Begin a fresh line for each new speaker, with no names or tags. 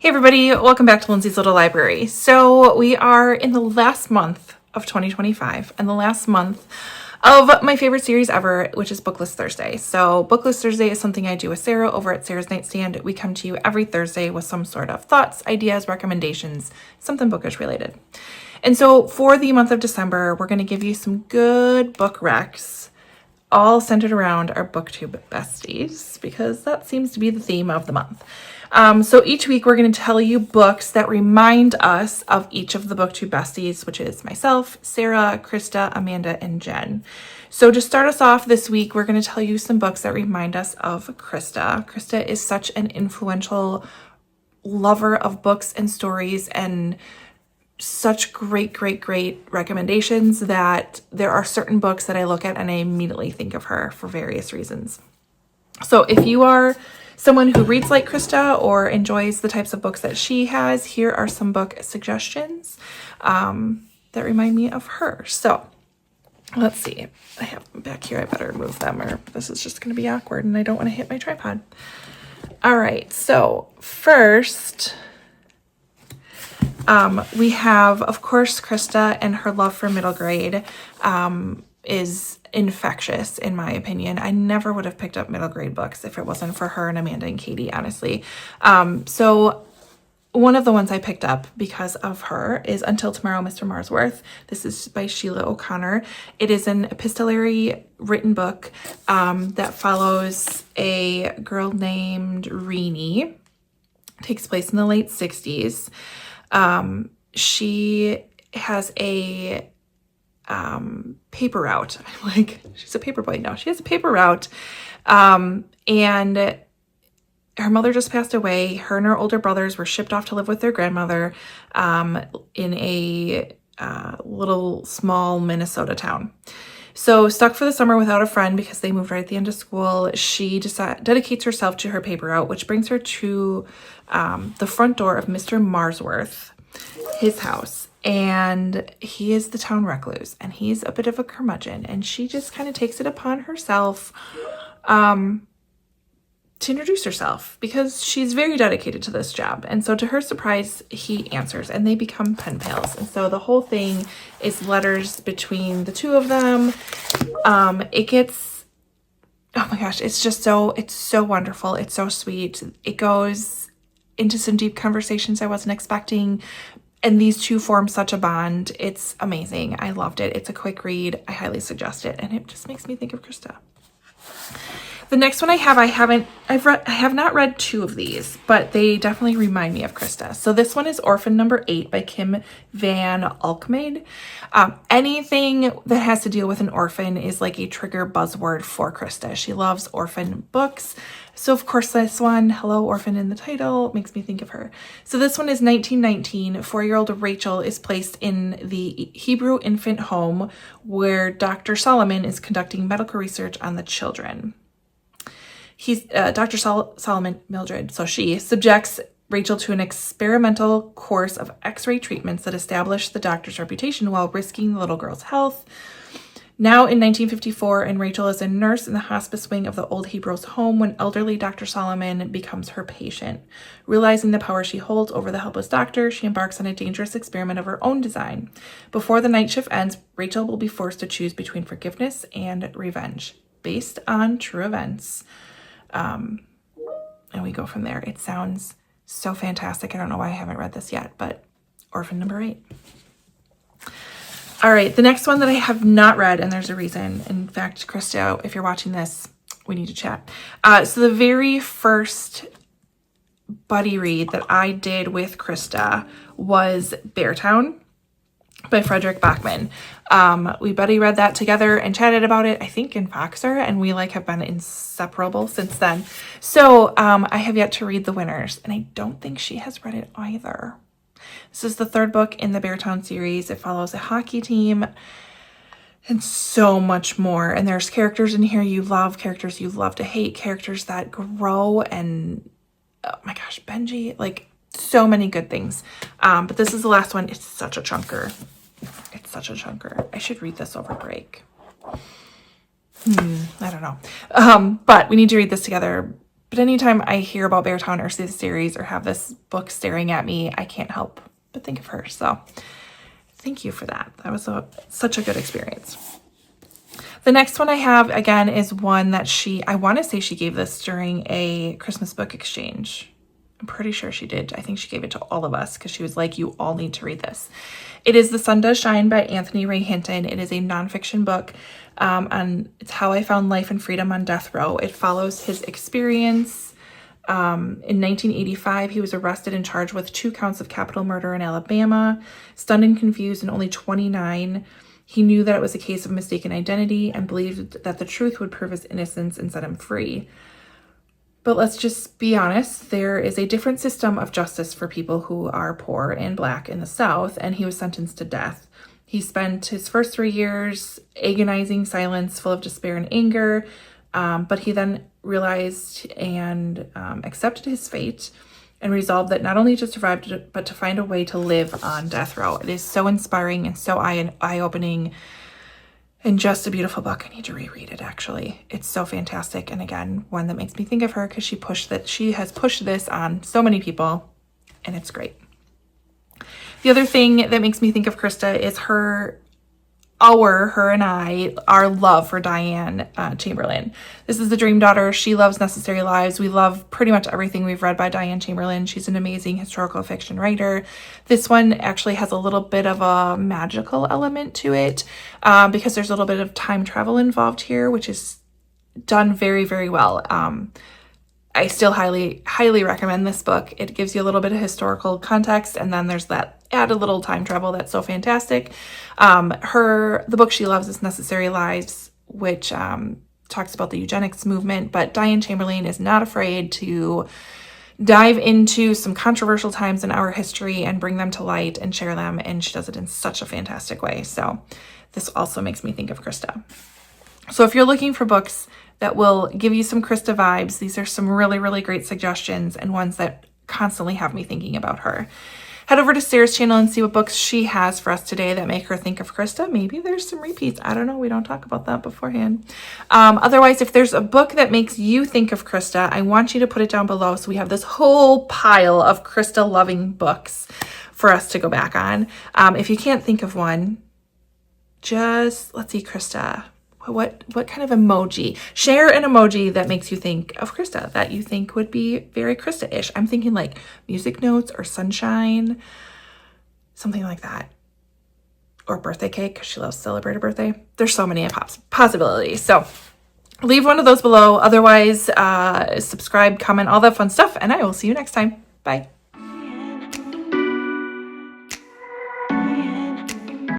Hey everybody, welcome back to Lindsey's Little Library. So we are in the last month of 2025 and the last month of my favorite series ever, which is Booklist Thursday. So Booklist Thursday is something I do with Sarah over at Sarah's Nightstand. We come to you every Thursday with some sort of thoughts, ideas, recommendations, something bookish related. And so for the month of December, we're going to give you some good book recs, all centered around our booktube besties, because that seems to be the theme of the month. So each week we're going to tell you books that remind us of each of the booktube besties, which is myself, Sarah, Krista, Amanda, and Jen. So to start us off this week, we're going to tell you some books that remind us of Krista. Krista is such an influential lover of books and stories and such great recommendations that there are certain books that I look at and I immediately think of her for various reasons. So if you are someone who reads like Krista or enjoys the types of books that she has, here are some book suggestions that remind me of her. So let's see. I have them back here. I better move them or this is just going to be awkward and I don't want to hit my tripod. All right. So first, we have, of course, Krista, and her love for middle grade is infectious, in my opinion. I never would have picked up middle grade books if it wasn't for her and Amanda and Katie, honestly. So one of the ones I picked up because of her is Until Tomorrow, Mr. Marsworth. This is by Sheila O'Connor. It is an epistolary written book that follows a girl named Renee. It takes place in the late 60s. She has a paper route. Like, she's a paper boy now. She has a paper route. And her mother just passed away. Her and her older brothers were shipped off to live with their grandmother in a little small Minnesota town. So stuck for the summer without a friend because they moved right at the end of school, she dedicates herself to her paper route, which brings her to the front door of Mr. Marsworth, his house. And he is the town recluse and he's a bit of a curmudgeon, and she just kind of takes it upon herself to introduce herself because she's very dedicated to this job. And so to her surprise, he answers and they become pen pals. And so the whole thing is letters between the two of them. It gets, oh my gosh, it's so wonderful. It's so sweet. It goes into some deep conversations I wasn't expecting. And these two form such a bond. It's amazing. I loved it. It's a quick read. I highly suggest it. And it just makes me think of Krista. The next one I have not read two of these, but they definitely remind me of Krista. So this one is Orphan Number 8 by Kim Van Alkmaid. Anything that has to deal with an orphan is like a trigger buzzword for Krista. She loves orphan books. So of course this one, Hello Orphan in the title, makes me think of her. So this one is 1919. 4-year-old Rachel is placed in the Hebrew infant home where Dr. Solomon is conducting medical research on the children. Dr. Solomon Mildred, so she subjects Rachel to an experimental course of x-ray treatments that establish the doctor's reputation while risking the little girl's health. Now in 1954, and Rachel is a nurse in the hospice wing of the old Hebrew's home when elderly Dr. Solomon becomes her patient. Realizing the power she holds over the helpless doctor, she embarks on a dangerous experiment of her own design. Before the night shift ends, Rachel will be forced to choose between forgiveness and revenge, based on true events. And we go from there. It sounds so fantastic. I don't know why I haven't read this yet, but Orphan Number 8. All right, the next one that I have not read, and there's a reason. In fact, Krista, if you're watching this, we need to chat. So the very first buddy read that I did with Krista was Beartown by Frederick Bachman. We buddy read that together and chatted about it, I think in Foxer, and we have been inseparable since then. So I have yet to read The Winners, and I don't think she has read it either. This is the third book in the Beartown series. It follows a hockey team and so much more. And there's characters in here you love, characters you love to hate, characters that grow, and oh my gosh, Benji, so many good things. But this is the last one. It's such a chunker. I should read this over break. I don't know. But we need to read this together But anytime I hear about Beartown or see the series or have this book staring at me, I can't help but think of her. So thank you for that. That was such a good experience. The next one I have, again, is one that I want to say she gave this during a Christmas book exchange. I'm pretty sure she did. I think she gave it to all of us because she was like, you all need to read this. It is The Sun Does Shine by Anthony Ray Hinton. It is a nonfiction book, and it's how I found life and freedom on death row. It follows his experience. In 1985, he was arrested and charged with 2 counts of capital murder in Alabama. Stunned and confused and only 29, he knew that it was a case of mistaken identity and believed that the truth would prove his innocence and set him free. But let's just be honest, there is a different system of justice for people who are poor and Black in the South, and he was sentenced to death. He spent his first 3 years agonizing silence, full of despair and anger, but he then realized and accepted his fate and resolved that not only to survive, but to find a way to live on death row. It is so inspiring and so eye-opening and just a beautiful book. I need to reread it, actually. It's so fantastic. And again, one that makes me think of her because she has pushed this on so many people, and it's great. The other thing that makes me think of Krista is her and I, our love for Diane Chamberlain. This is the Dream Daughter. She loves Necessary Lives. We love pretty much everything we've read by Diane Chamberlain. She's an amazing historical fiction writer. This one actually has a little bit of a magical element to it because there's a little bit of time travel involved here, which is done very, very well. I still highly, highly recommend this book. It gives you a little bit of historical context, and then there's that added little time travel that's so fantastic. The book she loves is Necessary Lives, which talks about the eugenics movement, but Diane Chamberlain is not afraid to dive into some controversial times in our history and bring them to light and share them, and she does it in such a fantastic way. So this also makes me think of Krista. So if you're looking for books that will give you some Krista vibes, these are some really, really great suggestions and ones that constantly have me thinking about her. Head over to Sarah's channel and see what books she has for us today that make her think of Krista. Maybe there's some repeats. I don't know. We don't talk about that beforehand. Otherwise, if there's a book that makes you think of Krista, I want you to put it down below. So we have this whole pile of Krista loving books for us to go back on. If you can't think of one, let's see, Krista. What kind of emoji? Share an emoji that makes you think of Krista, that you think would be very Krista-ish. I'm thinking like music notes or sunshine, something like that. Or birthday cake, because she loves to celebrate her birthday. There's so many possibilities. So leave one of those below. Otherwise, subscribe, comment, all that fun stuff, and I will see you next time. Bye.